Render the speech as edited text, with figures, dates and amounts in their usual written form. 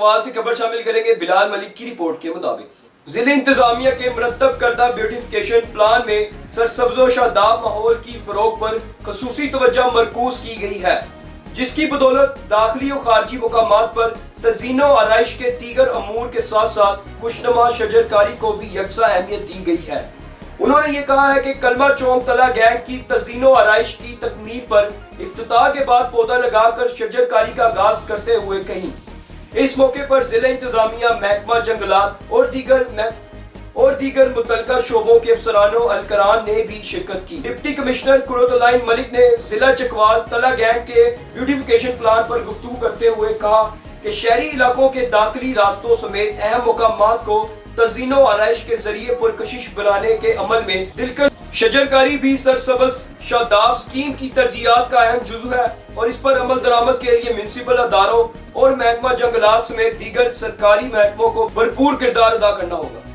चकवाल से खबर शामिल करेंगे। बिलाल मलिक की रिपोर्ट के मुताबिक जिले इंतजामिया के मुरतब करदा ब्यूटिफिकेशन प्लान में सरसब्जो शादाब माहौल की फरोग पर खसूसी तवज्जो मरकूज की गई है, जिसकी बदौलत दाखिली और खारजी मुकामात पर तज़ीनो आराइश के दीगर अमूर के साथ साथ खुशनुमा शजरकारी को भी यकसा अहमियत दी गई है। उन्होंने ये कहा है कि कलमा चौक तला गैंग की तज़ीनो आराइश की तकमील पर इफ्तिताह के बाद पौधा लगाकर शजरकारी का आगाज करते हुए कहीं। इस मौके पर जिला इंतजामिया, महकमा जंगलात और दीगर मुतलका शोबों के अफसरानों अलकरान ने भी शिरकत की। डिप्टी कमिश्नर कुरतुल्लाह मलिक ने जिला चकवाल तला गैंग के ब्यूटिफिकेशन प्लान पर गुफ्तगू करते हुए कहा कि शहरी इलाकों के दाखिली रास्तों समेत अहम मुकामात को तज़ीनो आराइश के जरिए पुरकशिश बनाने के अमल में दिलकश शजरकारी भी सरसब्ज शादाब स्कीम की तरजीहात का अहम जुज़ू है और इस पर अमल दरामद के लिए म्युनिसिपल अदारों और महकमा जंगलात समेत दीगर सरकारी महकमों को भरपूर किरदार अदा करना होगा।